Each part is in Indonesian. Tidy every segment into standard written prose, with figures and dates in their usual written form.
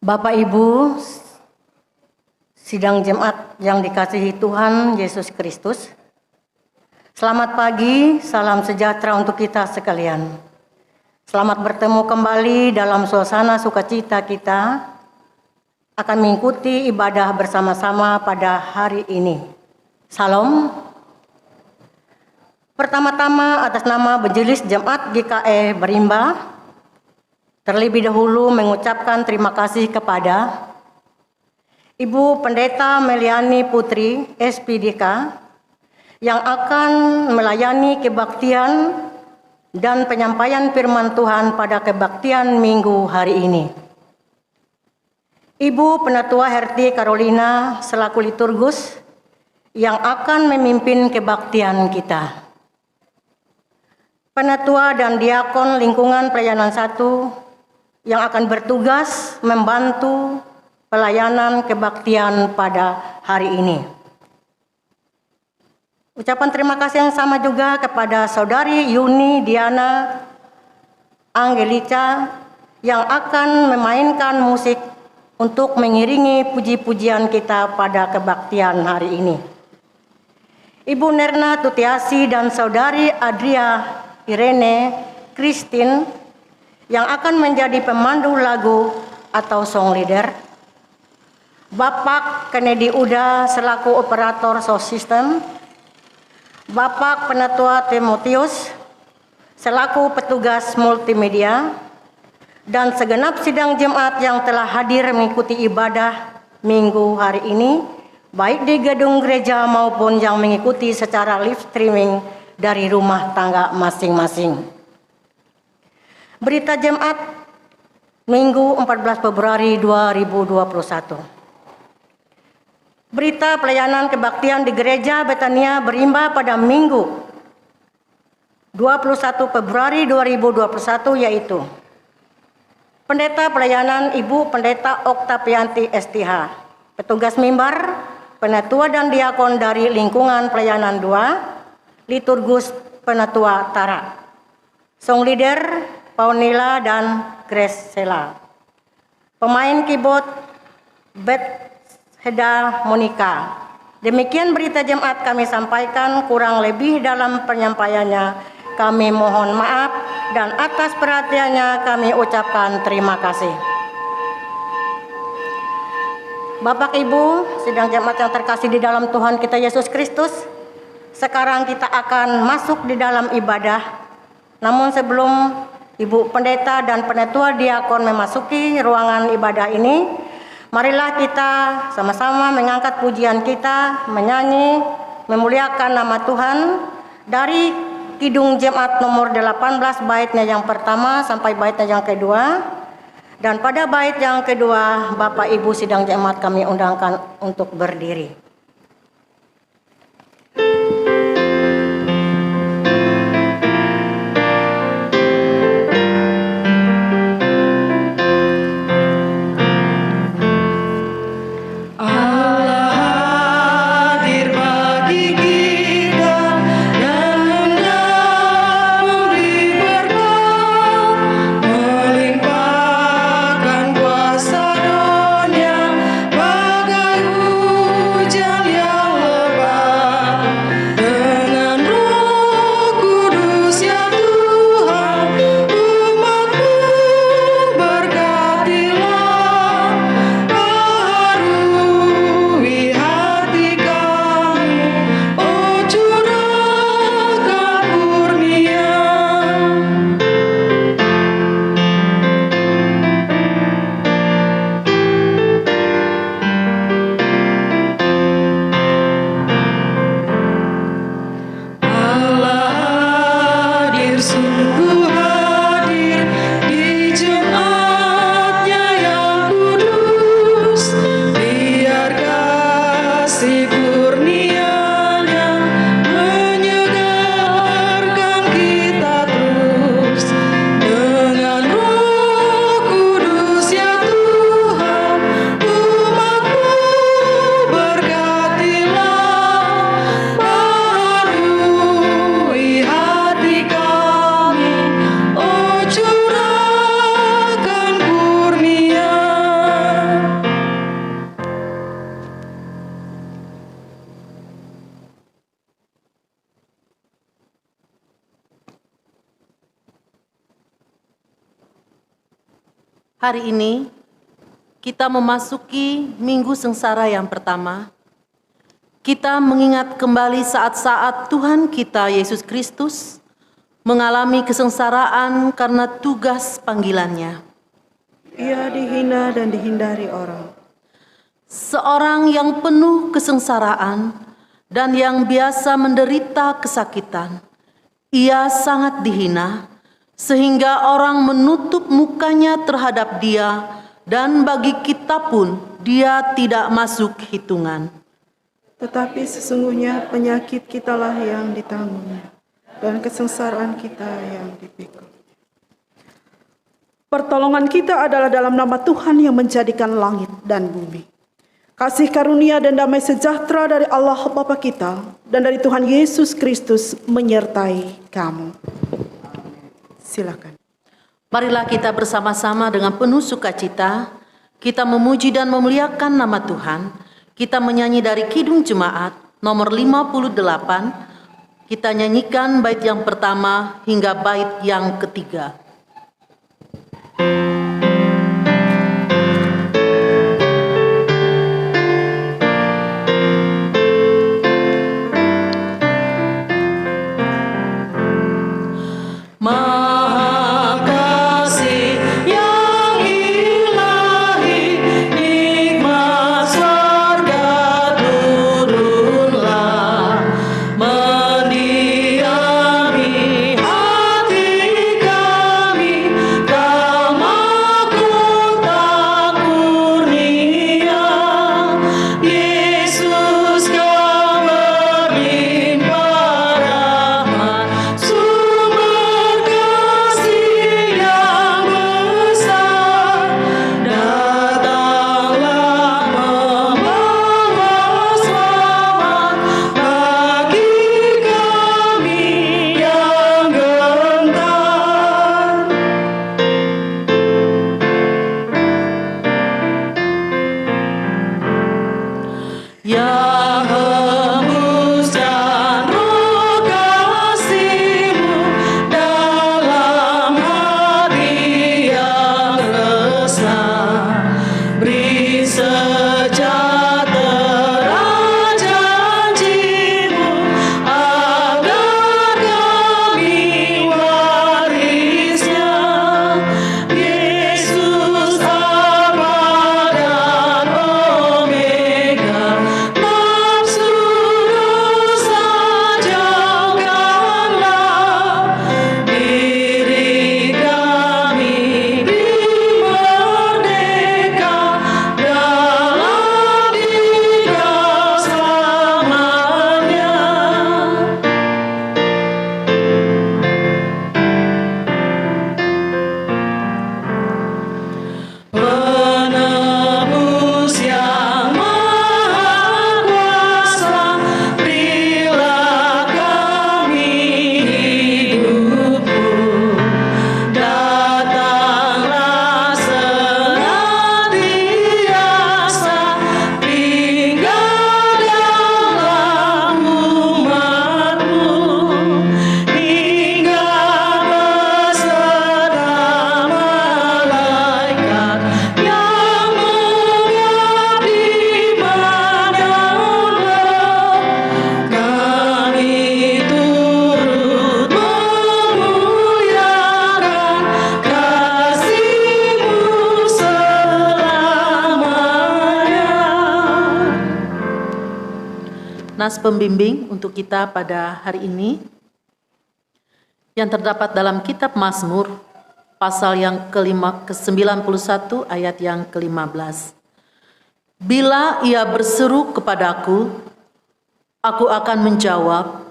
Bapak Ibu, sidang jemaat yang dikasihi Tuhan Yesus Kristus, selamat pagi, salam sejahtera untuk kita sekalian. Selamat bertemu kembali dalam suasana sukacita kita akan mengikuti ibadah bersama-sama pada hari ini. Salam. Pertama-tama atas nama Majelis Jemaat GKE Berimba, terlebih dahulu mengucapkan terima kasih kepada Ibu Pendeta Meliani Putri SPDK yang akan melayani kebaktian dan penyampaian firman Tuhan pada kebaktian minggu hari ini. Ibu Penatua Herti Carolina selaku liturgus yang akan memimpin kebaktian kita. Penatua dan diakon lingkungan pelayanan 1 yang akan bertugas membantu pelayanan kebaktian pada hari ini. Ucapan terima kasih yang sama juga kepada Saudari Yuni Diana Angelica yang akan memainkan musik untuk mengiringi puji-pujian kita pada kebaktian hari ini. Ibu Nerna Tutiasi dan Saudari Adria Irene Christine yang akan menjadi pemandu lagu atau song leader. Bapak Kennedy Uda selaku operator sound system. Bapak Penatua Timotius selaku petugas multimedia. Dan segenap sidang jemaat yang telah hadir mengikuti ibadah minggu hari ini, baik di gedung gereja maupun yang mengikuti secara live streaming dari rumah tangga masing-masing. Berita jemaat Minggu 14 Februari 2021. Berita pelayanan kebaktian di Gereja Betania Berimba pada Minggu 21 Februari 2021 yaitu Pendeta Pelayanan Ibu Pendeta Oktavianti STH, petugas mimbar, penatua dan diakon dari lingkungan pelayanan 2, liturgus penatua Tara, song leader Paunila dan Grace Sela. Pemain keyboard Bethheda Monica. Demikian berita jemaat kami sampaikan, kurang lebih dalam penyampaiannya kami mohon maaf dan atas perhatiannya kami ucapkan terima kasih. Bapak Ibu, sidang jemaat yang terkasih di dalam Tuhan kita Yesus Kristus, sekarang kita akan masuk di dalam ibadah. Namun sebelum Ibu Pendeta dan Penatua Diakon memasuki ruangan ibadah ini, marilah kita sama-sama mengangkat pujian kita, menyanyi, memuliakan nama Tuhan dari Kidung Jemaat nomor 18 baitnya yang pertama sampai baitnya yang kedua. Dan pada bait yang kedua, Bapak Ibu sidang jemaat kami undangkan untuk berdiri. Hari ini kita memasuki Minggu Sengsara yang pertama. Kita mengingat kembali saat-saat Tuhan kita Yesus Kristus mengalami kesengsaraan karena tugas panggilannya. Ia dihina dan dihindari orang. Seorang yang penuh kesengsaraan dan yang biasa menderita kesakitan. Ia sangat dihina sehingga orang menutup mukanya terhadap dia, dan bagi kita pun dia tidak masuk hitungan. Tetapi sesungguhnya penyakit kitalah yang ditanggungnya, dan kesengsaraan kita yang dipikul. Pertolongan kita adalah dalam nama Tuhan yang menjadikan langit dan bumi. Kasih karunia dan damai sejahtera dari Allah Bapa kita dan dari Tuhan Yesus Kristus menyertai kamu. Silakan. Marilah kita bersama-sama dengan penuh sukacita, kita memuji dan memuliakan nama Tuhan. Kita menyanyi dari Kidung Jemaat nomor 58. Kita nyanyikan bait yang pertama hingga bait yang ketiga. Nas pembimbing untuk kita pada hari ini yang terdapat dalam kitab Mazmur pasal yang ke-91 ayat yang ke-15. Bila ia berseru kepadaku, aku akan menjawab,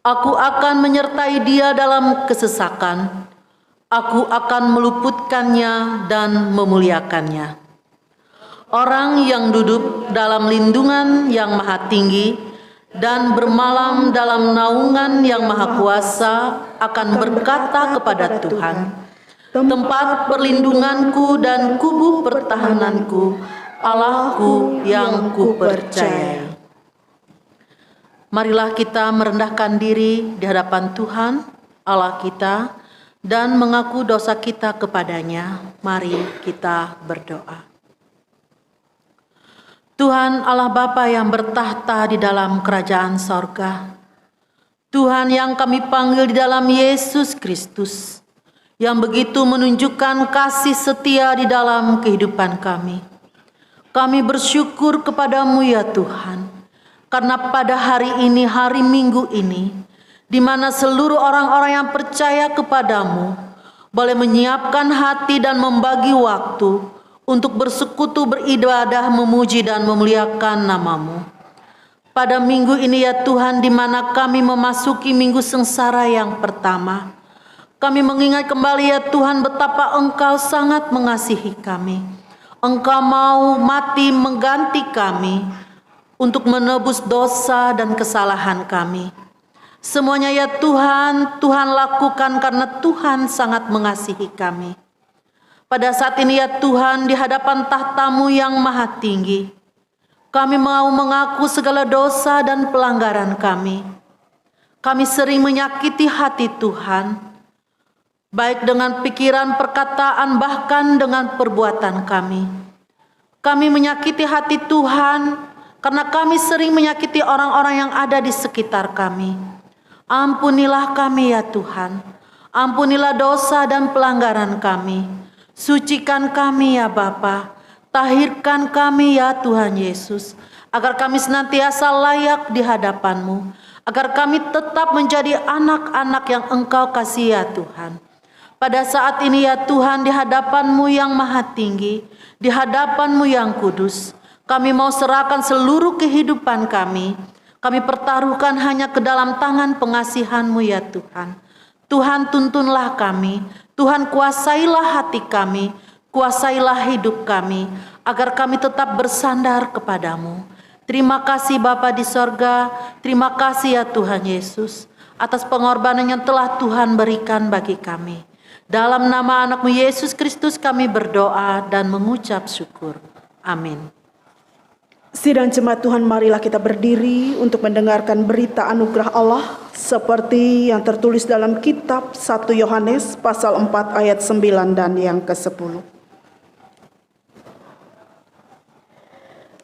aku akan menyertai dia dalam kesesakan, aku akan meluputkannya dan memuliakannya. Orang yang duduk dalam lindungan yang maha tinggi dan bermalam dalam naungan yang maha kuasa akan berkata kepada Tuhan, tempat perlindunganku dan kubu pertahananku, Allahku yang kupercayai. Marilah kita merendahkan diri di hadapan Tuhan Allah kita dan mengaku dosa kita kepadanya. Mari kita berdoa. Tuhan Allah Bapa yang bertahta di dalam kerajaan sorga, Tuhan yang kami panggil di dalam Yesus Kristus, yang begitu menunjukkan kasih setia di dalam kehidupan kami. Kami bersyukur kepadamu ya Tuhan, karena pada hari ini, hari Minggu ini, di mana seluruh orang-orang yang percaya kepadamu boleh menyiapkan hati dan membagi waktu untuk bersekutu, beribadah, memuji dan memuliakan namamu. Pada minggu ini ya Tuhan, di mana kami memasuki minggu sengsara yang pertama, kami mengingat kembali ya Tuhan betapa Engkau sangat mengasihi kami. Engkau mau mati mengganti kami untuk menebus dosa dan kesalahan kami. Semuanya ya Tuhan, Tuhan lakukan karena Tuhan sangat mengasihi kami. Pada saat ini ya Tuhan, di hadapan tahta-Mu yang maha tinggi, kami mau mengaku segala dosa dan pelanggaran kami. Kami sering menyakiti hati Tuhan, baik dengan pikiran, perkataan, bahkan dengan perbuatan kami. Kami menyakiti hati Tuhan karena kami sering menyakiti orang-orang yang ada di sekitar kami. Ampunilah kami ya Tuhan, ampunilah dosa dan pelanggaran kami. Sucikan kami ya Bapa, tahirkan kami ya Tuhan Yesus, agar kami senantiasa layak di hadapan-Mu, agar kami tetap menjadi anak-anak yang Engkau kasih ya Tuhan. Pada saat ini ya Tuhan, di hadapan-Mu yang maha tinggi, di hadapan-Mu yang kudus, kami mau serahkan seluruh kehidupan kami. Kami pertaruhkan hanya ke dalam tangan pengasihan-Mu ya Tuhan. Tuhan tuntunlah kami, Tuhan kuasailah hati kami, kuasailah hidup kami, agar kami tetap bersandar kepadamu. Terima kasih Bapa di sorga, terima kasih ya Tuhan Yesus, atas pengorbanan yang telah Tuhan berikan bagi kami. Dalam nama anak-Mu Yesus Kristus kami berdoa dan mengucap syukur. Amin. Sidang jemaat Tuhan, marilah kita berdiri untuk mendengarkan berita anugerah Allah seperti yang tertulis dalam kitab 1 Yohanes pasal 4 ayat 9 dan yang ke-10.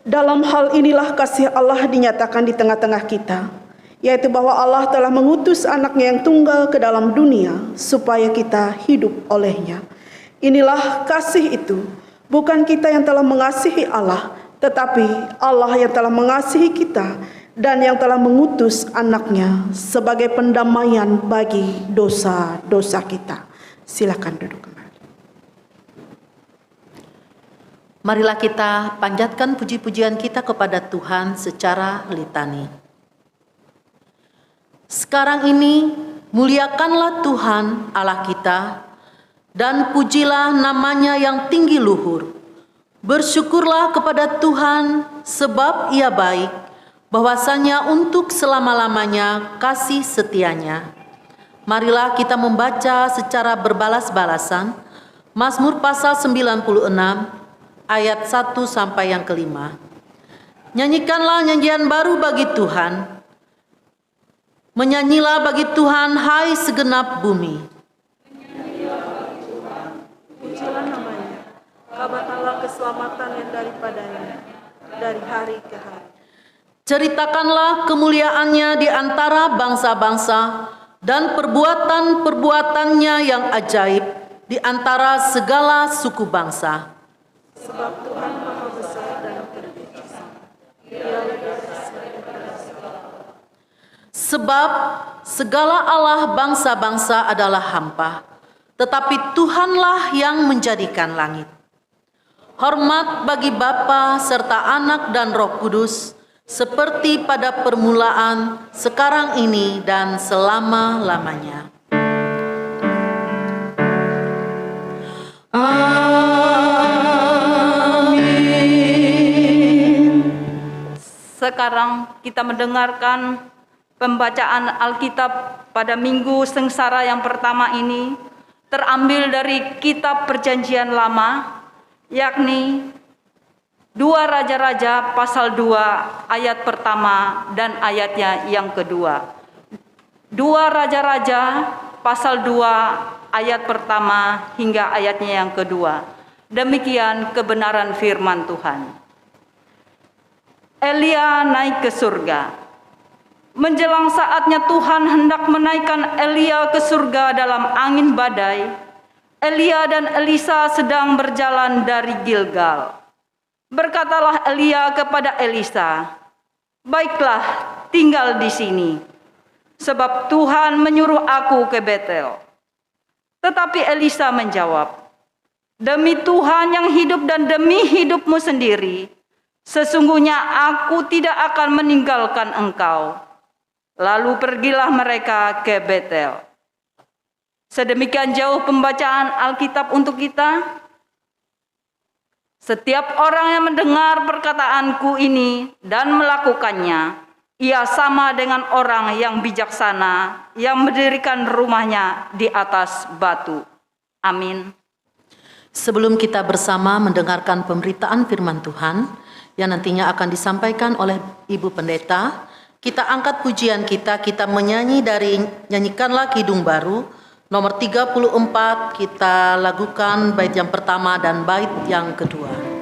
Dalam hal inilah kasih Allah dinyatakan di tengah-tengah kita, yaitu bahwa Allah telah mengutus anaknya yang tunggal ke dalam dunia supaya kita hidup olehnya. Inilah kasih itu, bukan kita yang telah mengasihi Allah, tetapi Allah yang telah mengasihi kita dan yang telah mengutus anaknya sebagai pendamaian bagi dosa-dosa kita. Silakan duduk kembali. Marilah kita panjatkan puji-pujian kita kepada Tuhan secara litani. Sekarang ini muliakanlah Tuhan Allah kita dan pujilah namanya yang tinggi luhur. Bersyukurlah kepada Tuhan sebab Ia baik, bahwasanya untuk selama-lamanya kasih setianya. Marilah kita membaca secara berbalas-balasan Mazmur pasal 96 ayat 1 sampai yang kelima. Nyanyikanlah nyanyian baru bagi Tuhan. Menyanyilah bagi Tuhan, hai segenap bumi. Pujilah namanya, kabarkanlah keselamatan yang daripadanya, dari hari ke hari. Ceritakanlah kemuliaannya di antara bangsa-bangsa dan perbuatan-perbuatannya yang ajaib di antara segala suku bangsa. Sebab Tuhan maha besar dan berkuasa. Dia lebih besar daripada segala. Sebab segala Allah bangsa-bangsa adalah hampa, tetapi Tuhanlah yang menjadikan langit. Hormat bagi Bapa serta Anak dan Roh Kudus, seperti pada permulaan, sekarang ini, dan selama-lamanya. Amin. Sekarang kita mendengarkan pembacaan Alkitab pada Minggu Sengsara yang pertama ini, terambil dari Kitab Perjanjian Lama, yakni 2 Raja-Raja pasal 2 ayat pertama dan ayatnya yang kedua. 2 Raja-Raja pasal 2 ayat pertama hingga ayatnya yang kedua. Demikian kebenaran firman Tuhan. Elia naik ke surga. Menjelang saatnya Tuhan hendak menaikkan Elia ke surga dalam angin badai, Elia dan Elisa sedang berjalan dari Gilgal. Berkatalah Elia kepada Elisa, "Baiklah, tinggal di sini, sebab Tuhan menyuruh aku ke Betel." Tetapi Elisa menjawab, "Demi Tuhan yang hidup dan demi hidupmu sendiri, sesungguhnya aku tidak akan meninggalkan engkau." Lalu pergilah mereka ke Betel. Sedemikian jauh pembacaan Alkitab untuk kita. Setiap orang yang mendengar perkataanku ini dan melakukannya, ia sama dengan orang yang bijaksana yang mendirikan rumahnya di atas batu. Amin. Sebelum kita bersama mendengarkan pemberitaan firman Tuhan yang nantinya akan disampaikan oleh Ibu Pendeta, kita angkat pujian kita menyanyi dari Nyanyikanlah Kidung Baru, nomor 34, kita lakukan bait yang pertama dan bait yang kedua.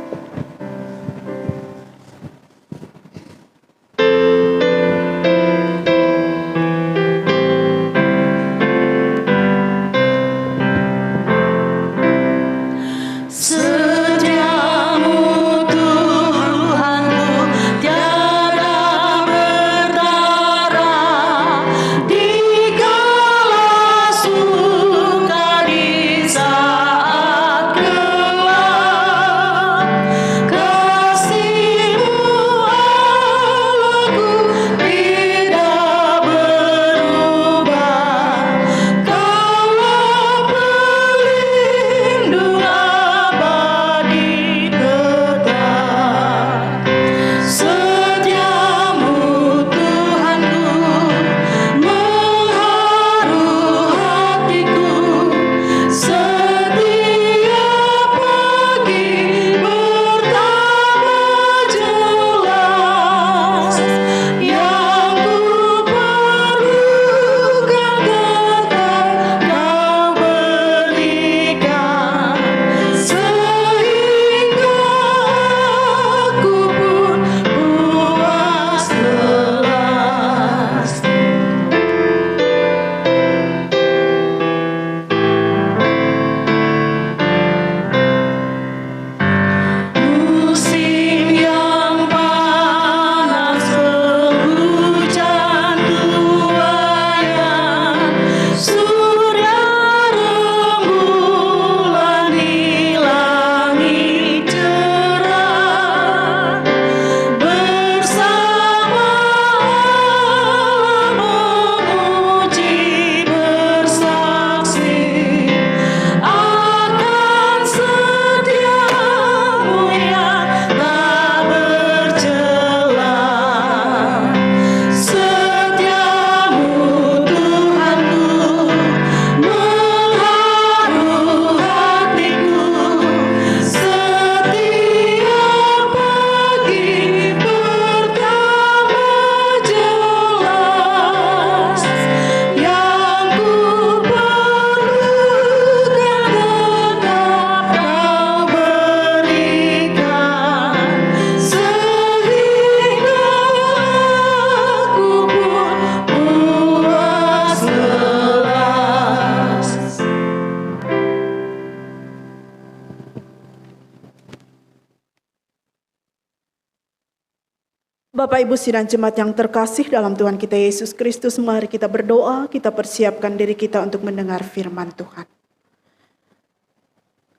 Bapak Ibu sidang jemaat yang terkasih dalam Tuhan kita Yesus Kristus, mari kita berdoa, kita persiapkan diri kita untuk mendengar firman Tuhan.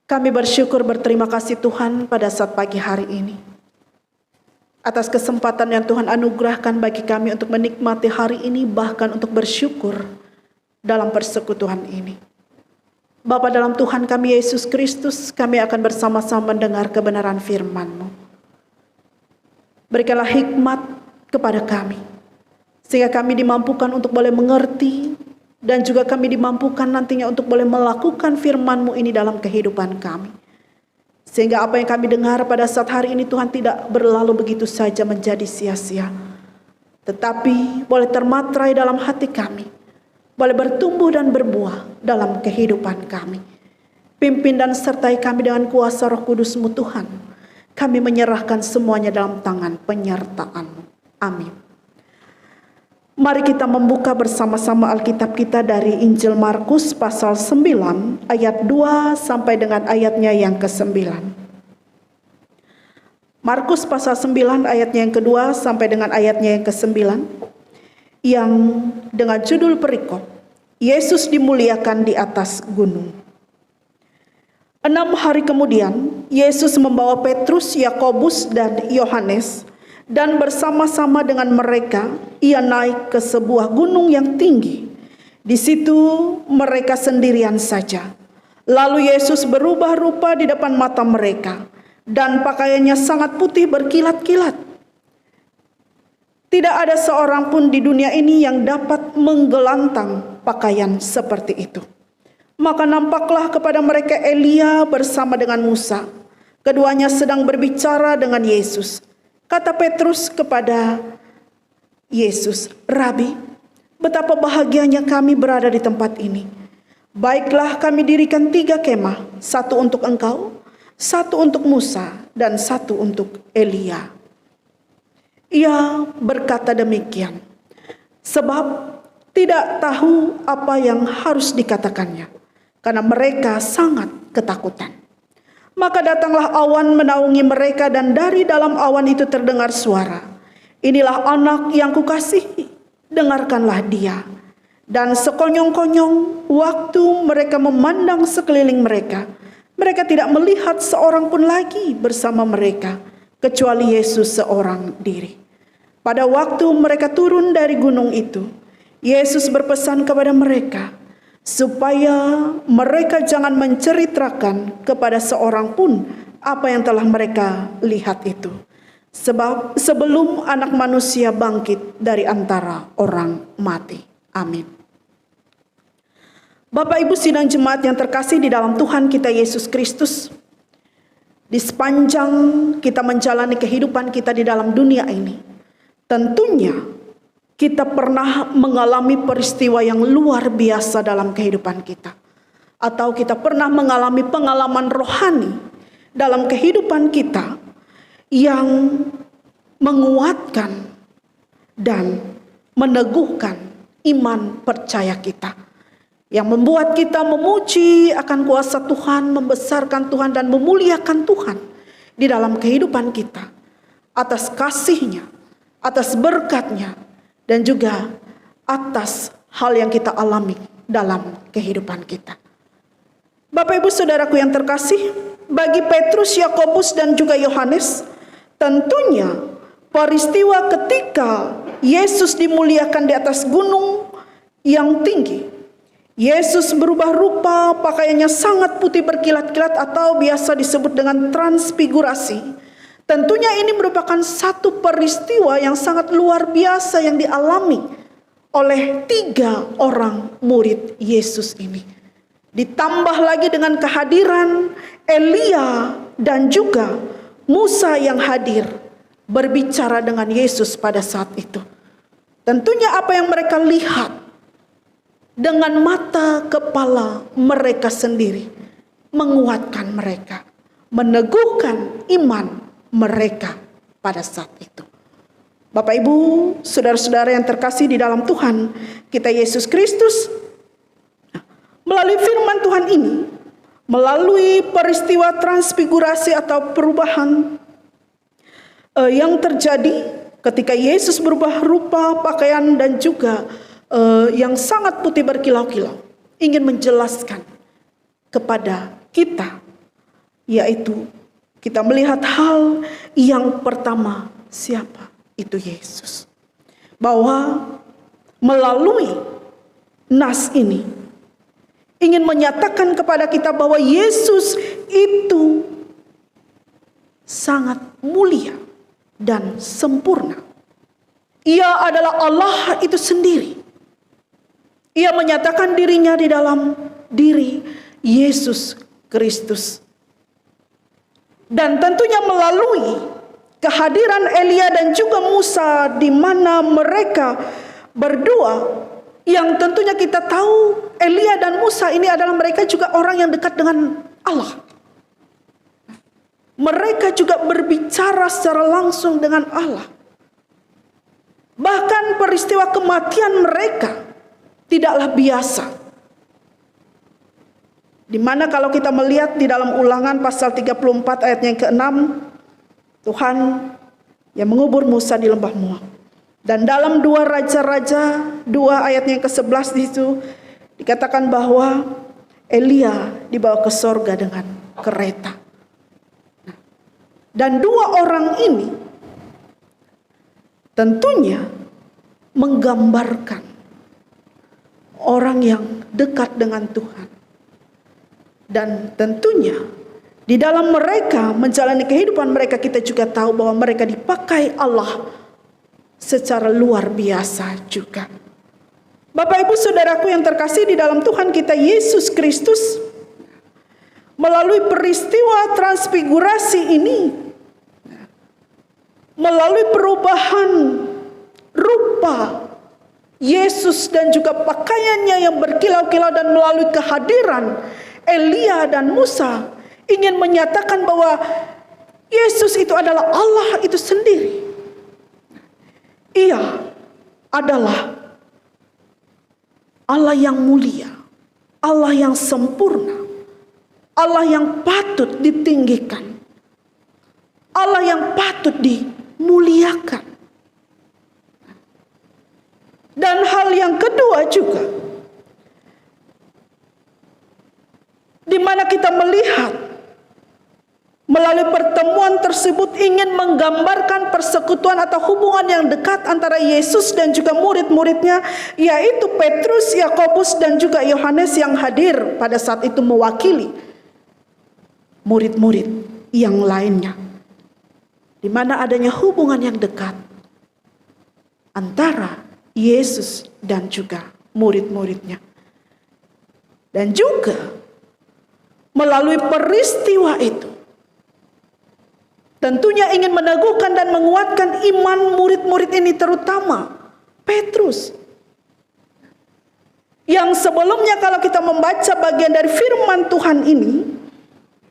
Kami bersyukur berterima kasih Tuhan pada saat pagi hari ini, atas kesempatan yang Tuhan anugerahkan bagi kami untuk menikmati hari ini, bahkan untuk bersyukur dalam persekutuan ini. Bapa dalam Tuhan kami Yesus Kristus, kami akan bersama-sama mendengar kebenaran firman-Mu. Berikanlah hikmat kepada kami, sehingga kami dimampukan untuk boleh mengerti, dan juga kami dimampukan nantinya untuk boleh melakukan firman-Mu ini dalam kehidupan kami. Sehingga apa yang kami dengar pada saat hari ini Tuhan tidak berlalu begitu saja menjadi sia-sia, tetapi boleh termatrai dalam hati kami, boleh bertumbuh dan berbuah dalam kehidupan kami. Pimpin dan sertai kami dengan kuasa Roh Kudus-Mu Tuhan. Kami menyerahkan semuanya dalam tangan penyertaan-Mu. Amin. Mari kita membuka bersama-sama Alkitab kita dari Injil Markus pasal 9 ayat 2 sampai dengan ayatnya yang ke-9. Markus pasal 9 ayatnya yang kedua sampai dengan ayatnya yang ke-9, yang dengan judul perikop, Yesus dimuliakan di atas gunung. 6 hari kemudian, Yesus membawa Petrus, Yakobus, dan Yohanes, dan bersama-sama dengan mereka, ia naik ke sebuah gunung yang tinggi. Di situ mereka sendirian saja. Lalu Yesus berubah rupa di depan mata mereka, dan pakaiannya sangat putih berkilat-kilat. Tidak ada seorang pun di dunia ini yang dapat menggelantang pakaian seperti itu. Maka nampaklah kepada mereka Elia bersama dengan Musa. Keduanya sedang berbicara dengan Yesus. Kata Petrus kepada Yesus, "Rabi, betapa bahagianya kami berada di tempat ini. Baiklah kami dirikan 3 kemah, 1 untuk engkau, 1 untuk Musa, dan 1 untuk Elia." Ia berkata demikian, sebab tidak tahu apa yang harus dikatakannya, karena mereka sangat ketakutan. Maka datanglah awan menaungi mereka, dan dari dalam awan itu terdengar suara, "Inilah anak yang kukasihi, dengarkanlah dia." Dan sekonyong-konyong waktu mereka memandang sekeliling mereka, mereka tidak melihat seorang pun lagi bersama mereka, kecuali Yesus seorang diri. Pada waktu mereka turun dari gunung itu, Yesus berpesan kepada mereka, supaya mereka jangan menceritakan kepada seorang pun apa yang telah mereka lihat itu. Sebab sebelum Anak Manusia bangkit dari antara orang mati. Amin. Bapak Ibu sidang jemaat yang terkasih di dalam Tuhan kita Yesus Kristus, di sepanjang kita menjalani kehidupan kita di dalam dunia ini, tentunya kita pernah mengalami peristiwa yang luar biasa dalam kehidupan kita. Atau kita pernah mengalami pengalaman rohani dalam kehidupan kita yang menguatkan dan meneguhkan iman percaya kita. Yang membuat kita memuji akan kuasa Tuhan, membesarkan Tuhan, dan memuliakan Tuhan di dalam kehidupan kita. Atas kasih-Nya, atas berkat-Nya, dan juga atas hal yang kita alami dalam kehidupan kita. Bapak Ibu Saudaraku yang terkasih, bagi Petrus, Yakobus, dan juga Yohanes, tentunya peristiwa ketika Yesus dimuliakan di atas gunung yang tinggi, Yesus berubah rupa, pakaiannya sangat putih berkilat-kilat atau biasa disebut dengan transfigurasi. Tentunya ini merupakan satu peristiwa yang sangat luar biasa yang dialami oleh 3 orang murid Yesus ini. Ditambah lagi dengan kehadiran Elia dan juga Musa yang hadir berbicara dengan Yesus pada saat itu. Tentunya apa yang mereka lihat dengan mata kepala mereka sendiri menguatkan mereka, meneguhkan iman mereka pada saat itu. Bapak Ibu, saudara-saudara yang terkasih di dalam Tuhan kita Yesus Kristus, melalui firman Tuhan ini, melalui peristiwa transfigurasi atau perubahan yang terjadi ketika Yesus berubah rupa, pakaian, dan juga yang sangat putih berkilau-kilau, ingin menjelaskan kepada kita, yaitu kita melihat hal yang pertama, siapa itu Yesus. Bahwa melalui nas ini ingin menyatakan kepada kita bahwa Yesus itu sangat mulia dan sempurna. Ia adalah Allah itu sendiri. Ia menyatakan dirinya di dalam diri Yesus Kristus. Dan tentunya melalui kehadiran Elia dan juga Musa, di mana mereka berdua Yang tentunya kita tahu Elia dan Musa ini adalah mereka juga orang yang dekat dengan Allah. Mereka juga berbicara secara langsung dengan Allah. Bahkan peristiwa kematian mereka tidaklah biasa. Di mana kalau kita melihat di dalam Ulangan pasal 34 ayat yang ke-6, Tuhan yang mengubur Musa di lembah Moab. Dan dalam 2 Raja-Raja 2 ayat yang ke-11 di situ dikatakan bahwa Elia dibawa ke sorga dengan kereta. Dan 2 orang ini tentunya menggambarkan orang yang dekat dengan Tuhan. Dan tentunya di dalam mereka menjalani kehidupan mereka, kita juga tahu bahwa mereka dipakai Allah secara luar biasa juga. Bapak Ibu Saudaraku yang terkasih di dalam Tuhan kita Yesus Kristus, melalui peristiwa transfigurasi ini, melalui perubahan rupa Yesus dan juga pakaiannya yang berkilau-kilau, dan melalui kehadiran Elia dan Musa, ingin menyatakan bahwa Yesus itu adalah Allah itu sendiri. Ia adalah Allah yang mulia, Allah yang sempurna, Allah yang patut ditinggikan, Allah yang patut dimuliakan. Dan hal yang kedua juga, di mana kita melihat melalui pertemuan tersebut ingin menggambarkan persekutuan atau hubungan yang dekat antara Yesus dan juga murid-muridnya, yaitu Petrus, Yakobus dan juga Yohanes yang hadir pada saat itu mewakili murid-murid yang lainnya, di mana adanya hubungan yang dekat antara Yesus dan juga murid-muridnya. Dan juga melalui peristiwa itu tentunya ingin meneguhkan dan menguatkan iman murid-murid ini, terutama Petrus. Yang sebelumnya kalau kita membaca bagian dari firman Tuhan ini,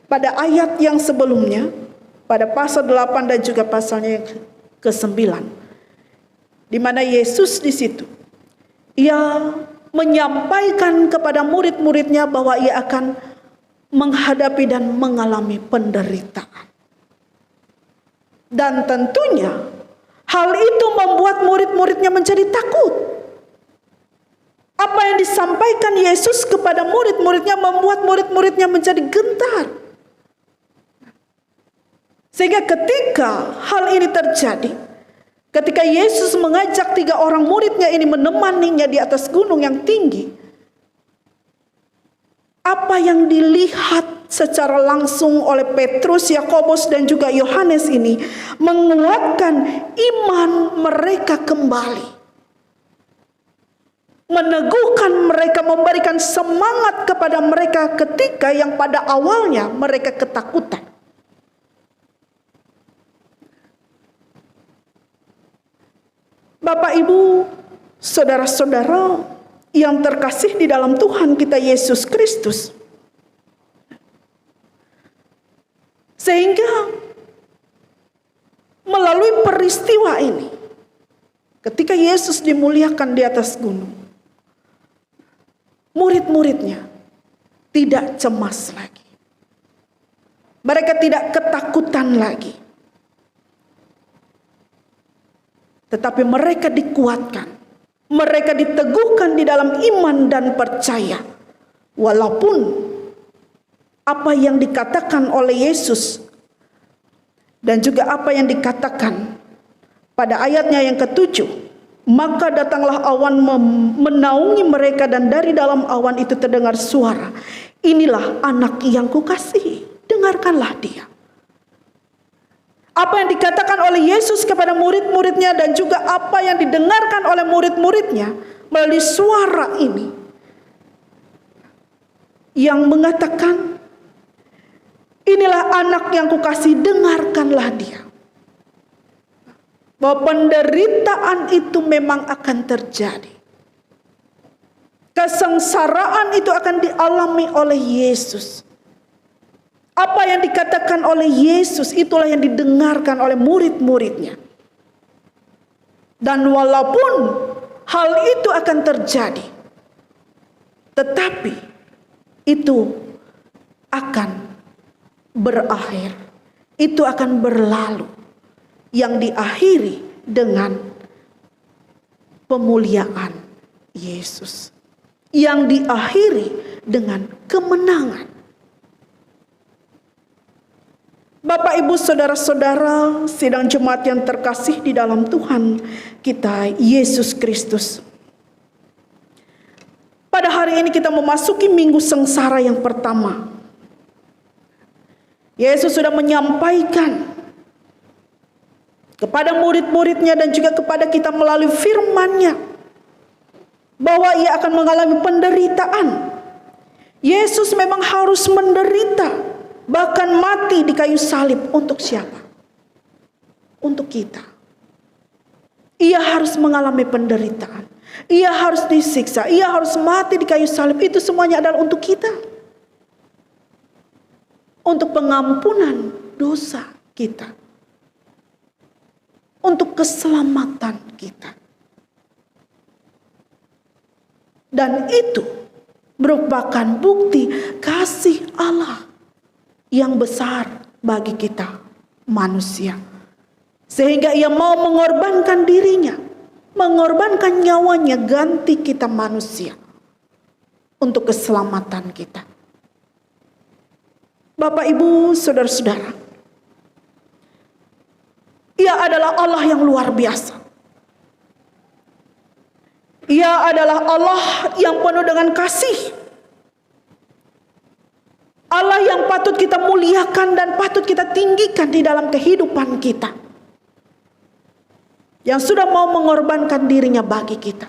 pada ayat yang sebelumnya, pada pasal 8 dan juga pasalnya yang ke-9, di mana Yesus di situ, ia menyampaikan kepada murid-muridnya bahwa ia akan menghadapi dan mengalami penderitaan. Dan tentunya hal itu membuat murid-muridnya menjadi takut. Apa yang disampaikan Yesus kepada murid-muridnya membuat murid-muridnya menjadi gentar. Sehingga ketika hal ini terjadi, ketika Yesus mengajak 3 orang muridnya ini menemaninya di atas gunung yang tinggi, apa yang dilihat secara langsung oleh Petrus, Yakobus dan juga Yohanes ini menguatkan iman mereka kembali, meneguhkan mereka, memberikan semangat kepada mereka ketika yang pada awalnya mereka ketakutan. Bapak, Ibu, saudara-saudara yang terkasih di dalam Tuhan kita Yesus Kristus, sehingga melalui peristiwa ini, ketika Yesus dimuliakan di atas gunung, murid-muridnya tidak cemas lagi. Mereka tidak ketakutan lagi. Tetapi mereka dikuatkan, mereka diteguhkan di dalam iman dan percaya. Walaupun apa yang dikatakan oleh Yesus dan juga apa yang dikatakan pada ayatnya yang ke-7, maka datanglah awan menaungi mereka dan dari dalam awan itu terdengar suara, inilah anak yang kukasihi, dengarkanlah dia. Apa yang dikatakan oleh Yesus kepada murid-muridnya dan juga apa yang didengarkan oleh murid-muridnya melalui suara ini yang mengatakan, inilah anak yang kukasihi, dengarkanlah dia. Bahwa penderitaan itu memang akan terjadi. Kesengsaraan itu akan dialami oleh Yesus. Apa yang dikatakan oleh Yesus itulah yang didengarkan oleh murid-muridnya. Dan walaupun hal itu akan terjadi, tetapi itu akan berakhir, itu akan berlalu, yang diakhiri dengan pemuliaan Yesus, yang diakhiri dengan kemenangan. Bapak, Ibu, saudara-saudara, sidang jemaat yang terkasih di dalam Tuhan kita Yesus Kristus. Pada hari ini kita memasuki minggu sengsara yang pertama. Yesus sudah menyampaikan kepada murid-muridnya dan juga kepada kita melalui firman-Nya bahwa Ia akan mengalami penderitaan. Yesus memang harus menderita, bahkan mati di kayu salib. Untuk siapa? Untuk kita. Ia harus mengalami penderitaan. Ia harus disiksa. Ia harus mati di kayu salib. Itu semuanya adalah untuk kita. Untuk pengampunan dosa kita. Untuk keselamatan kita. Dan itu merupakan bukti kasih Allah yang besar bagi kita manusia. Sehingga Ia mau mengorbankan dirinya, mengorbankan nyawanya ganti kita manusia untuk keselamatan kita. Bapak, Ibu, saudara-saudara, Ia adalah Allah yang luar biasa. Ia adalah Allah yang penuh dengan kasih. Allah yang patut kita muliakan dan patut kita tinggikan di dalam kehidupan kita. Yang sudah mau mengorbankan dirinya bagi kita.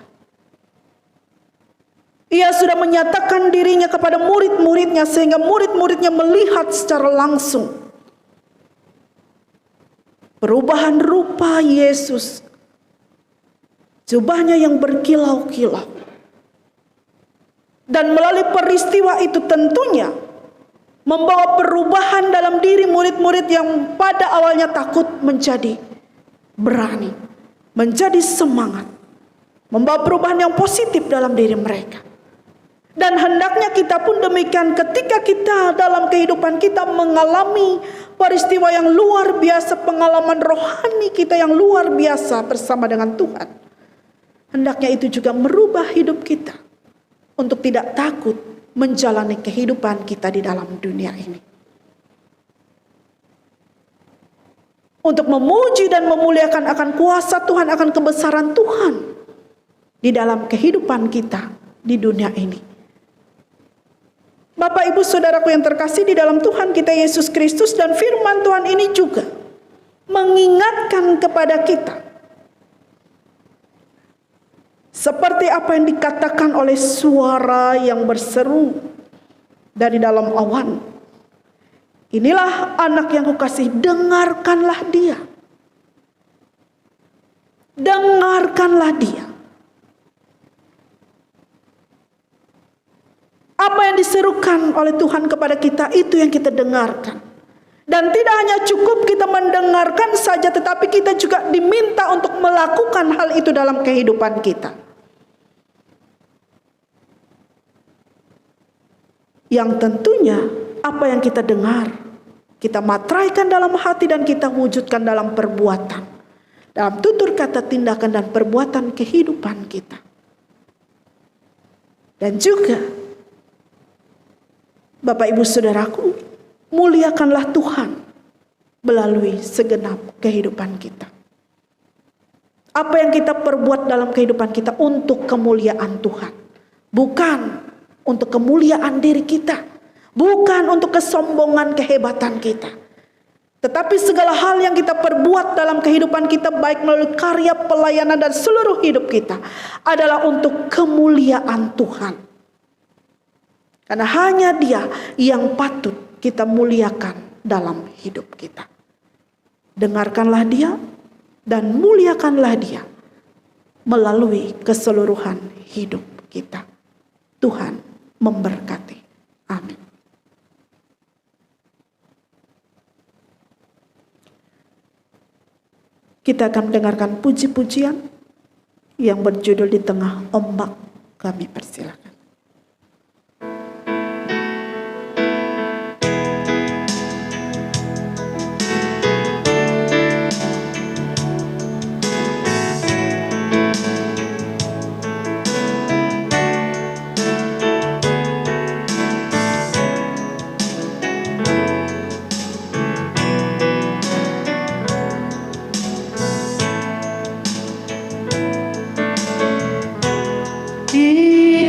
Ia sudah menyatakan dirinya kepada murid-muridnya sehingga murid-muridnya melihat secara langsung perubahan rupa Yesus. Jubahnya yang berkilau-kilau. Dan melalui peristiwa itu tentunya membawa perubahan dalam diri murid-murid yang pada awalnya takut menjadi berani, menjadi semangat, membawa perubahan yang positif dalam diri mereka. Dan hendaknya kita pun demikian ketika kita dalam kehidupan kita mengalami peristiwa yang luar biasa, pengalaman rohani kita yang luar biasa bersama dengan Tuhan. Hendaknya itu juga merubah hidup kita untuk tidak takut menjalani kehidupan kita di dalam dunia ini. Untuk memuji dan memuliakan akan kuasa Tuhan, akan kebesaran Tuhan di dalam kehidupan kita di dunia ini. Bapak, Ibu, saudaraku yang terkasih di dalam Tuhan kita Yesus Kristus, dan firman Tuhan ini juga mengingatkan kepada kita seperti apa yang dikatakan oleh suara yang berseru dari dalam awan. Inilah anak yang kukasih, dengarkanlah dia. Dengarkanlah dia. Apa yang diserukan oleh Tuhan kepada kita, itu yang kita dengarkan. Dan tidak hanya cukup kita mendengarkan saja, tetapi kita juga diminta untuk melakukan hal itu dalam kehidupan kita. Yang tentunya apa yang kita dengar, kita matraikan dalam hati dan kita wujudkan dalam perbuatan. Dalam tutur kata, tindakan, dan perbuatan kehidupan kita. Dan juga, Bapak, Ibu, saudaraku, muliakanlah Tuhan melalui segenap kehidupan kita. Apa yang kita perbuat dalam kehidupan kita untuk kemuliaan Tuhan. Bukan untuk kemuliaan diri kita. Bukan untuk kesombongan kehebatan kita. Tetapi segala hal yang kita perbuat dalam kehidupan kita, baik melalui karya, pelayanan, dan seluruh hidup kita, adalah untuk kemuliaan Tuhan. Karena hanya Dia yang patut kita muliakan dalam hidup kita. Dengarkanlah Dia dan muliakanlah Dia melalui keseluruhan hidup kita. Tuhan memberkati. Amin. Kita akan mendengarkan puji-pujian yang berjudul Di Tengah Ombak. Kami persilakan. Di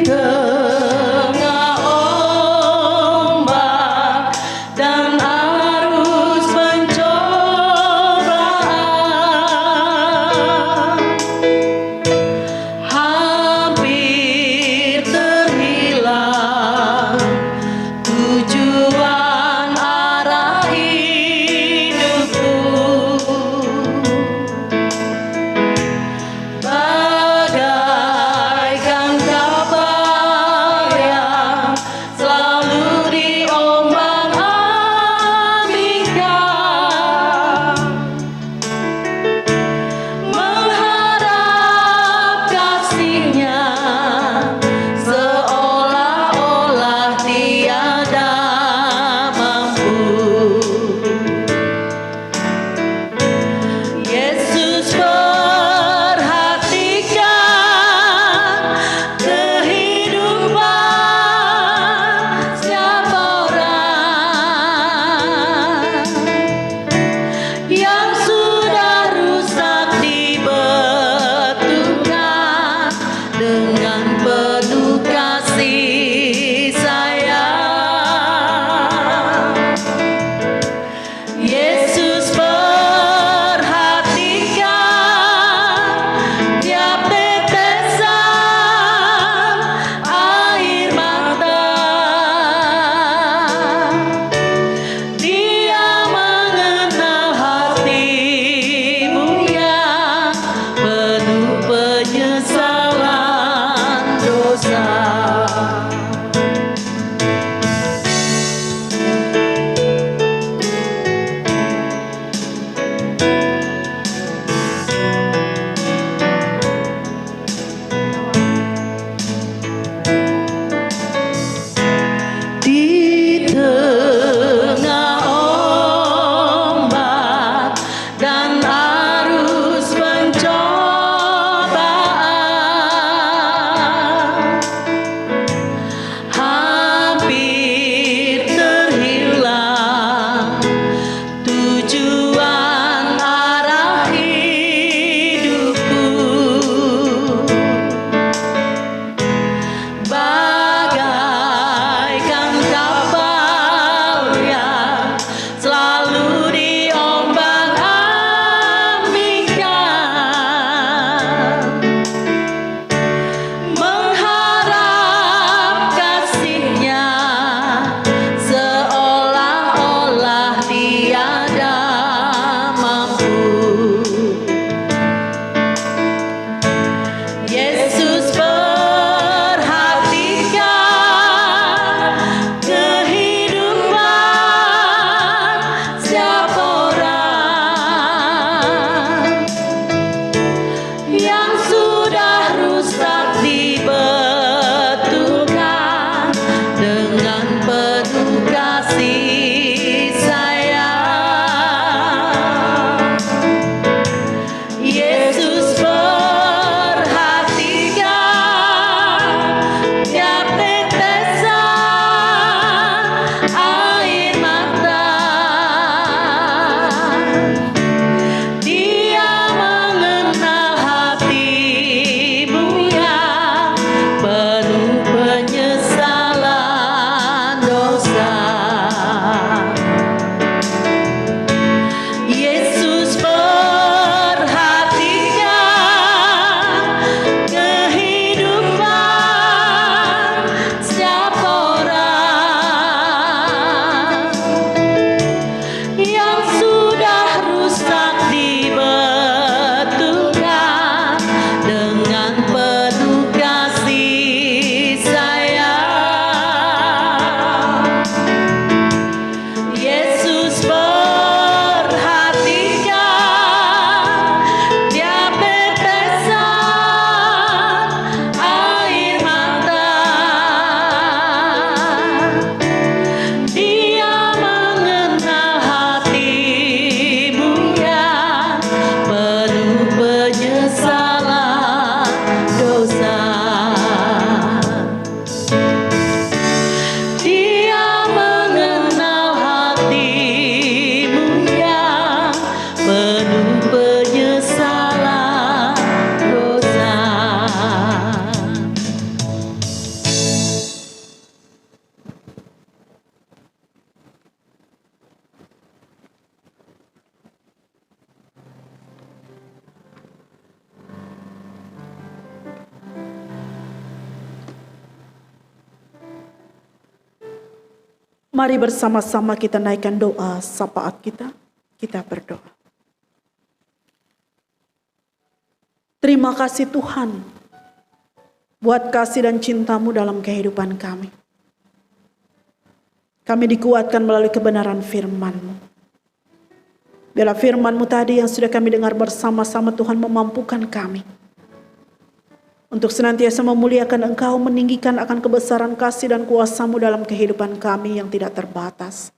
Mari bersama-sama kita naikkan doa syafaat kita. Kita berdoa. Terima kasih Tuhan buat kasih dan cinta-Mu dalam kehidupan kami. Kami dikuatkan melalui kebenaran firman-Mu. Biarlah firman-Mu tadi yang sudah kami dengar bersama-sama, Tuhan, memampukan kami untuk senantiasa memuliakan Engkau, meninggikan akan kebesaran kasih dan kuasa-Mu dalam kehidupan kami yang tidak terbatas.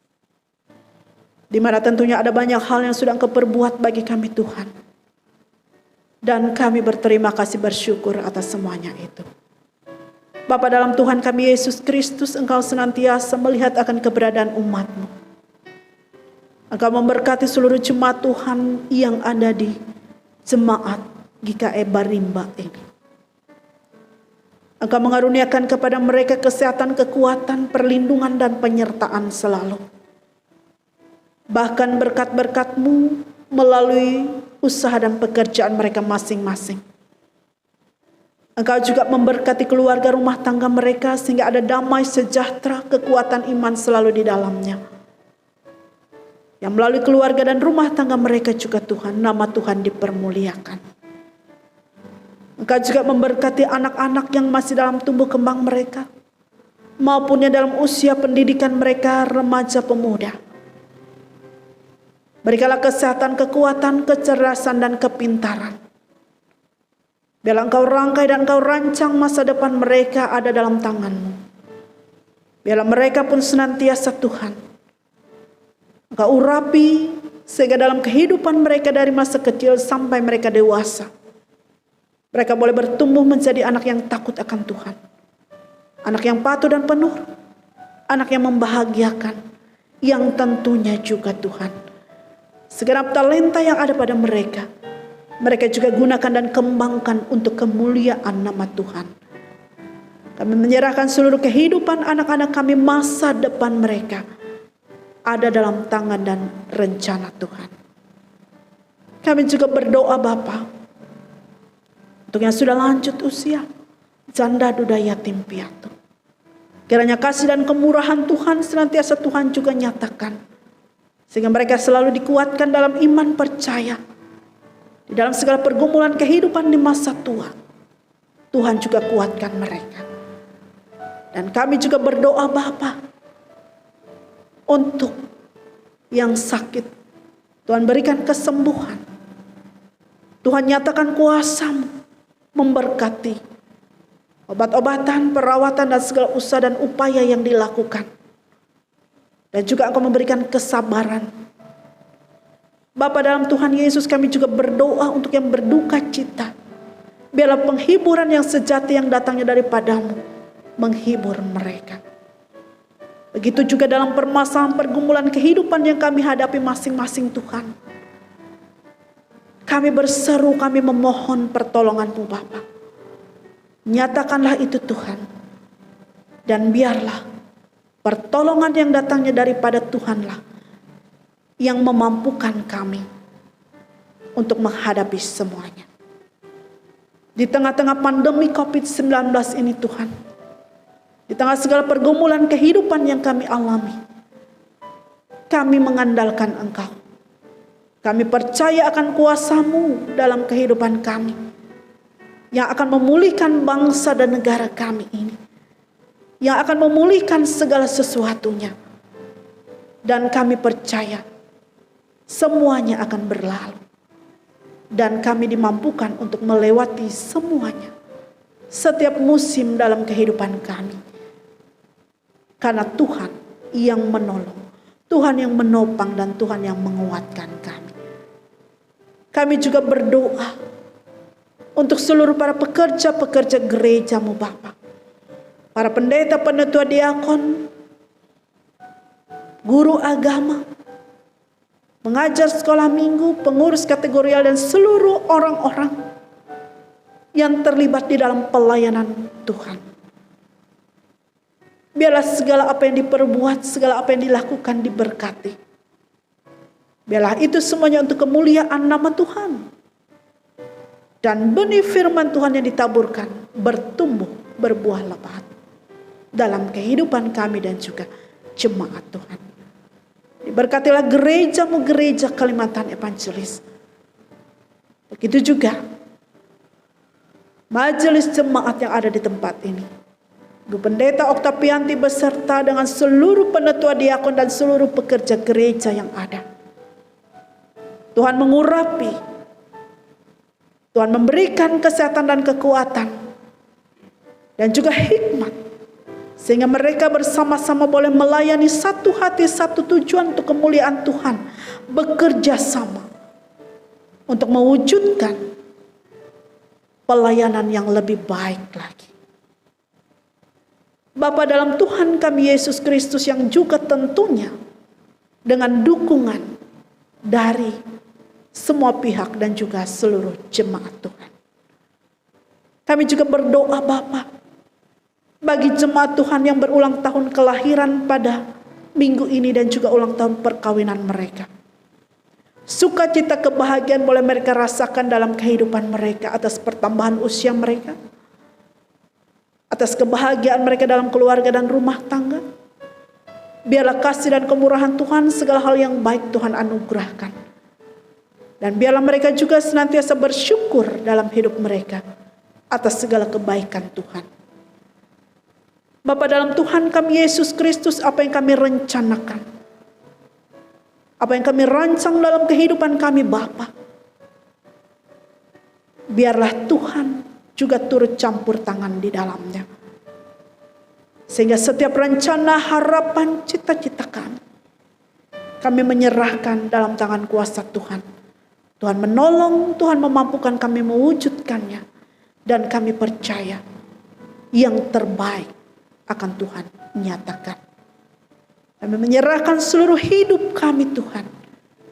Di mana tentunya ada banyak hal yang sudah Engkau perbuat bagi kami, Tuhan. Dan kami berterima kasih, bersyukur atas semuanya itu. Bapa dalam Tuhan kami Yesus Kristus, Engkau senantiasa melihat akan keberadaan umat-Mu. Engkau memberkati seluruh jemaat Tuhan yang ada di jemaat GKI Barimba ini. Engkau mengaruniakan kepada mereka kesehatan, kekuatan, perlindungan, dan penyertaan selalu. Bahkan berkat-berkat-Mu melalui usaha dan pekerjaan mereka masing-masing. Engkau juga memberkati keluarga rumah tangga mereka sehingga ada damai, sejahtera, kekuatan iman selalu di dalamnya. Yang melalui keluarga dan rumah tangga mereka juga Tuhan, nama Tuhan dipermuliakan. Engkau juga memberkati anak-anak yang masih dalam tumbuh kembang mereka, maupun yang dalam usia pendidikan mereka, remaja pemuda. Berikanlah kesehatan, kekuatan, kecerdasan, dan kepintaran. Biarlah Engkau rangkai dan Engkau rancang masa depan mereka ada dalam tangan-Mu. Biarlah mereka pun senantiasa Tuhan Engkau urapi sehingga dalam kehidupan mereka dari masa kecil sampai mereka dewasa, mereka boleh bertumbuh menjadi anak yang takut akan Tuhan, anak yang patuh dan penurut, anak yang membahagiakan, yang tentunya juga Tuhan, segenap talenta yang ada pada mereka, mereka juga gunakan dan kembangkan untuk kemuliaan nama Tuhan. Kami menyerahkan seluruh kehidupan anak-anak kami, masa depan mereka ada dalam tangan dan rencana Tuhan. Kami juga berdoa Bapa untuk yang sudah lanjut usia, janda, duda, yatim, piatu. Kiranya kasih dan kemurahan Tuhan senantiasa Tuhan juga nyatakan, sehingga mereka selalu dikuatkan dalam iman percaya. Di dalam segala pergumulan kehidupan di masa tua, Tuhan juga kuatkan mereka. Dan kami juga berdoa Bapa, untuk yang sakit, Tuhan berikan kesembuhan. Tuhan nyatakan kuasa-Mu memberkati obat-obatan, perawatan, dan segala usaha dan upaya yang dilakukan. Dan juga Engkau memberikan kesabaran. Bapa dalam Tuhan Yesus, kami juga berdoa untuk yang berduka cita. Biarlah penghiburan yang sejati yang datangnya daripada-Mu menghibur mereka. Begitu juga dalam permasalahan pergumulan kehidupan yang kami hadapi masing-masing Tuhan. Kami berseru, kami memohon pertolongan-Mu Bapa. Nyatakanlah itu Tuhan. Dan biarlah pertolongan yang datangnya daripada Tuhanlah yang memampukan kami untuk menghadapi semuanya. Di tengah-tengah pandemi COVID-19 ini Tuhan, di tengah segala pergumulan kehidupan yang kami alami, kami mengandalkan Engkau. Kami percaya akan kuasa-Mu dalam kehidupan kami, yang akan memulihkan bangsa dan negara kami ini, yang akan memulihkan segala sesuatunya. Dan kami percaya semuanya akan berlalu, dan kami dimampukan untuk melewati semuanya, setiap musim dalam kehidupan kami. Karena Tuhan yang menolong, Tuhan yang menopang, dan Tuhan yang menguatkan kami. Kami juga berdoa untuk seluruh para pekerja-pekerja gereja-Mu Bapa, para pendeta, penetua, diakon, guru agama, mengajar sekolah minggu, pengurus kategorial, dan seluruh orang-orang yang terlibat di dalam pelayanan Tuhan. Biarlah segala apa yang diperbuat, segala apa yang dilakukan diberkati. Biarlah itu semuanya untuk kemuliaan nama Tuhan. Dan benih firman Tuhan yang ditaburkan bertumbuh, berbuah lebat dalam kehidupan kami dan juga jemaat Tuhan. Diberkatilah gerejamu, gereja Kalimantan Evangelis. Begitu juga majelis jemaat yang ada di tempat ini. Ibu Pendeta Oktavianti beserta dengan seluruh penetua diakon dan seluruh pekerja gereja yang ada. Tuhan mengurapi, Tuhan memberikan kesehatan dan kekuatan, dan juga hikmat, sehingga mereka bersama-sama boleh melayani satu hati, satu tujuan untuk kemuliaan Tuhan, bekerja sama untuk mewujudkan pelayanan yang lebih baik lagi. Bapa dalam Tuhan kami Yesus Kristus yang juga tentunya dengan dukungan dari semua pihak dan juga seluruh jemaat Tuhan. Kami juga berdoa Bapa bagi jemaat Tuhan yang berulang tahun kelahiran pada minggu ini dan juga ulang tahun perkawinan mereka. Sukacita kebahagiaan boleh mereka rasakan dalam kehidupan mereka atas pertambahan usia mereka, atas kebahagiaan mereka dalam keluarga dan rumah tangga. Biarlah kasih dan kemurahan Tuhan segala hal yang baik Tuhan anugerahkan. Dan biarlah mereka juga senantiasa bersyukur dalam hidup mereka atas segala kebaikan Tuhan. Bapa dalam Tuhan kami Yesus Kristus, apa yang kami rencanakan, apa yang kami rancang dalam kehidupan kami Bapa, biarlah Tuhan juga turut campur tangan di dalamnya. Sehingga setiap rencana, harapan, cita-cita kami menyerahkan dalam tangan kuasa Tuhan. Tuhan menolong, Tuhan memampukan kami mewujudkannya. Dan kami percaya yang terbaik akan Tuhan nyatakan. Kami menyerahkan seluruh hidup kami Tuhan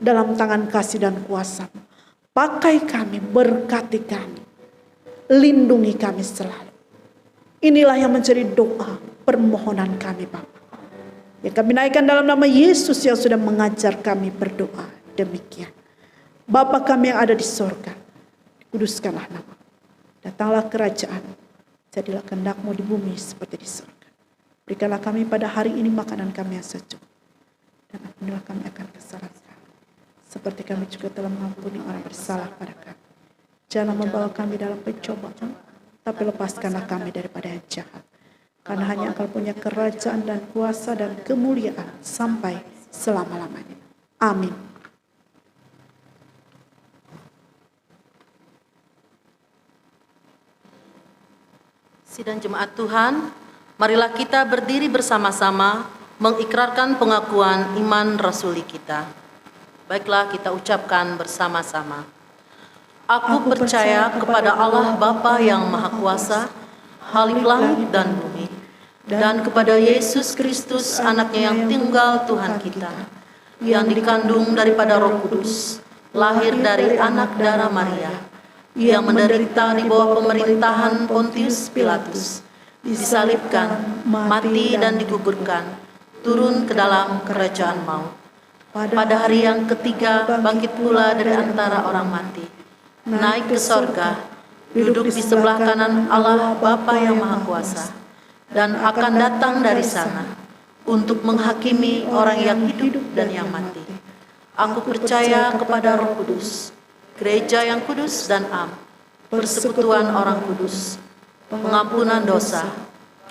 dalam tangan kasih dan kuasa. Pakai kami, berkati kami, lindungi kami selalu. Inilah yang menjadi doa permohonan kami Bapa, yang kami naikkan dalam nama Yesus yang sudah mengajar kami berdoa demikian. Bapa kami yang ada di sorga, dikuduskanlah nama. Datanglah kerajaan, jadilah kehendak-Mu di bumi seperti di sorga. Berikanlah kami pada hari ini makanan kami yang sejuk, dan ampunilah kami akan kesalahan kami, seperti kami juga telah mengampuni orang bersalah pada kami. Jangan membawa kami dalam pencobaan, tapi lepaskanlah kami daripada yang jahat. Karena hanya Engkau punya kerajaan dan kuasa dan kemuliaan sampai selama-lamanya. Amin. Sidang jemaat Tuhan, marilah kita berdiri bersama-sama mengikrarkan pengakuan iman rasuli kita. Baiklah kita ucapkan bersama-sama. Aku percaya kepada Allah Bapa yang Maha Kuasa, Khalik langit dan bumi, dan kepada Yesus Kristus anaknya yang tunggal Tuhan kita, yang dikandung daripada Roh Kudus, lahir dari anak darah Maria, yang menderita di bawah pemerintahan Pontius Pilatus, disalibkan, mati dan dikuburkan, turun ke dalam kerajaan maut. Pada hari yang ketiga bangkit pula dari antara orang mati, naik ke sorga, duduk di sebelah kanan Allah Bapa yang Maha Kuasa, dan akan datang dari sana untuk menghakimi orang yang hidup dan yang mati. Aku percaya kepada Roh Kudus, gereja yang kudus dan am, persekutuan orang kudus, pengampunan dosa,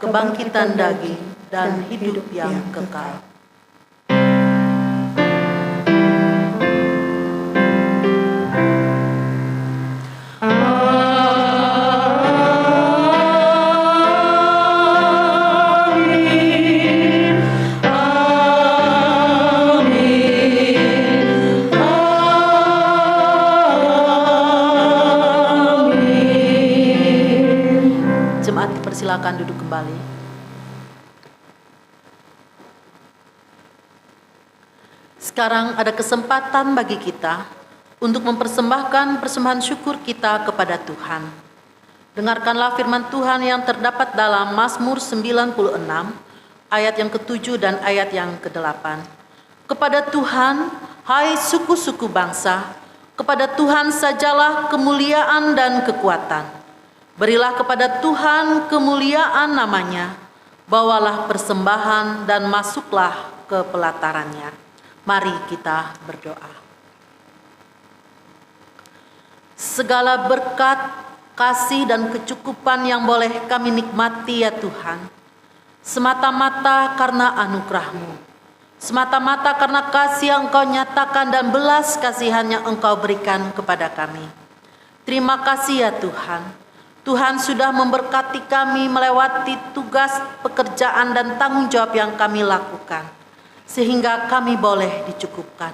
kebangkitan daging, dan hidup yang kekal. Silakan duduk kembali. Sekarang ada kesempatan bagi kita untuk mempersembahkan persembahan syukur kita kepada Tuhan. Dengarkanlah firman Tuhan yang terdapat dalam Mazmur 96 ayat yang ke-7 dan ayat yang ke-8. Kepada Tuhan, hai suku-suku bangsa, kepada Tuhan sajalah kemuliaan dan kekuatan. Berilah kepada Tuhan kemuliaan namanya, Bawalah persembahan dan masuklah ke pelatarannya. Mari kita berdoa. Segala berkat, kasih dan kecukupan yang boleh kami nikmati ya Tuhan, semata-mata karena anugerah-Mu, semata-mata karena kasih yang Engkau nyatakan dan belas kasihan yang Engkau berikan kepada kami. Terima kasih ya Tuhan. Tuhan sudah memberkati kami melewati tugas, pekerjaan dan tanggung jawab yang kami lakukan, sehingga kami boleh dicukupkan.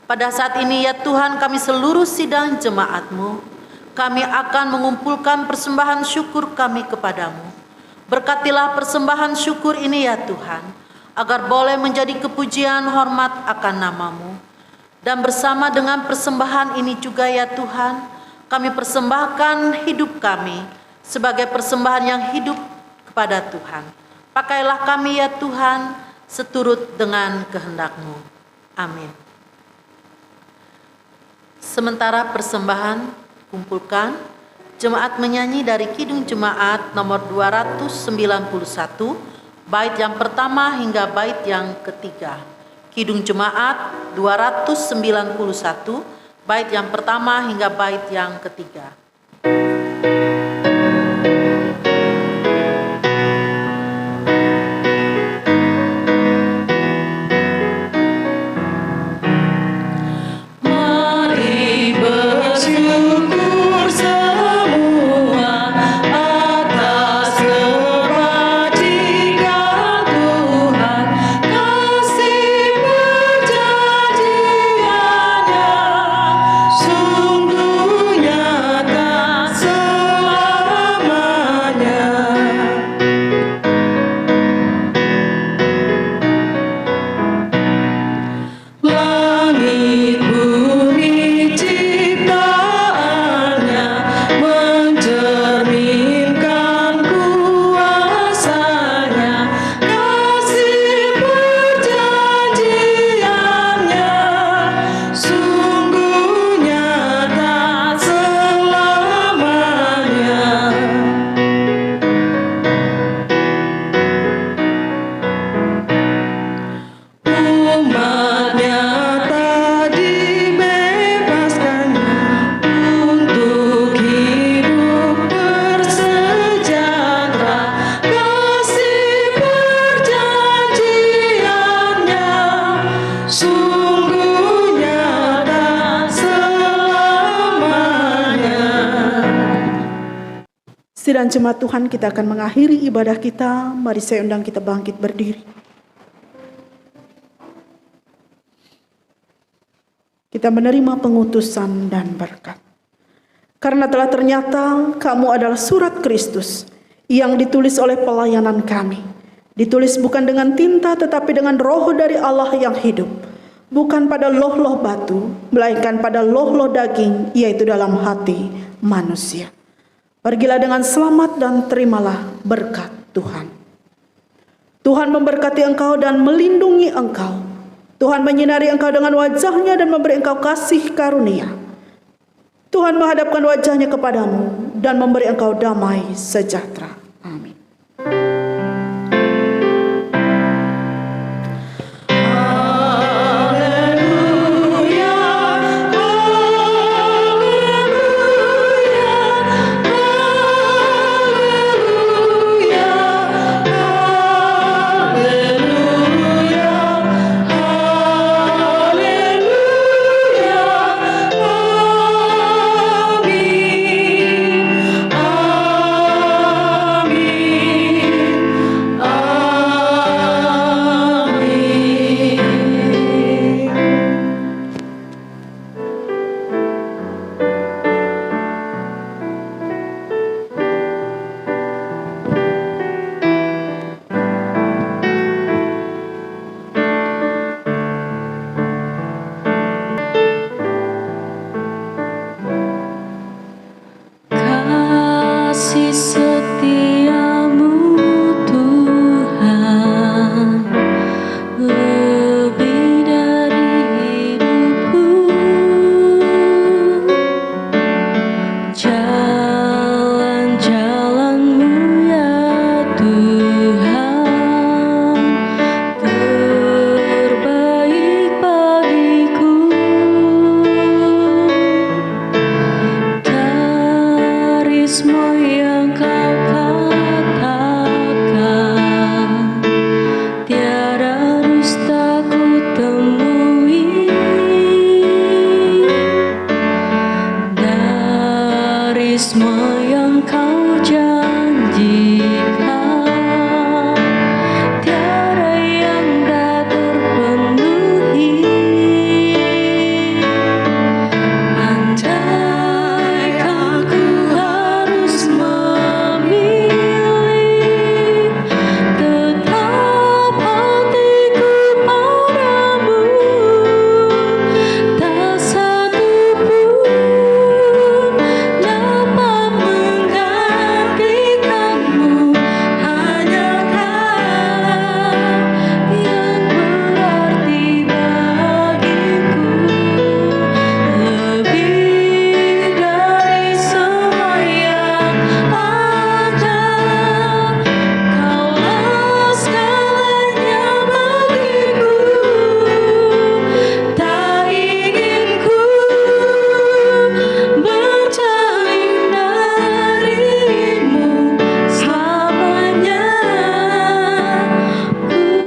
Pada saat ini ya Tuhan, kami seluruh sidang jemaat-Mu, kami akan mengumpulkan persembahan syukur kami kepadamu. Berkatilah persembahan syukur ini ya Tuhan, agar boleh menjadi kepujian hormat akan nama-Mu. Dan bersama dengan persembahan ini juga ya Tuhan, kami persembahkan hidup kami sebagai persembahan yang hidup kepada Tuhan. Pakailah kami ya Tuhan, seturut dengan kehendak-Mu. Amin. Sementara persembahan kumpulkan, jemaat menyanyi dari Kidung Jemaat nomor 291, bait yang pertama hingga bait yang ketiga. Kidung Jemaat 291, bait yang pertama hingga bait yang ketiga. Sidang jemaat Tuhan, kita akan mengakhiri ibadah kita. Mari saya undang kita bangkit berdiri. Kita menerima pengutusan dan berkat. Karena telah ternyata kamu adalah surat Kristus yang ditulis oleh pelayanan kami. Ditulis bukan dengan tinta tetapi dengan roh dari Allah yang hidup. Bukan pada loh-loh batu, melainkan pada loh-loh daging, yaitu dalam hati manusia. Pergilah dengan selamat dan terimalah berkat Tuhan. Tuhan memberkati engkau dan melindungi engkau. Tuhan menyinari engkau dengan wajah-Nya dan memberi engkau kasih karunia. Tuhan menghadapkan wajah-Nya kepadamu dan memberi engkau damai sejahtera.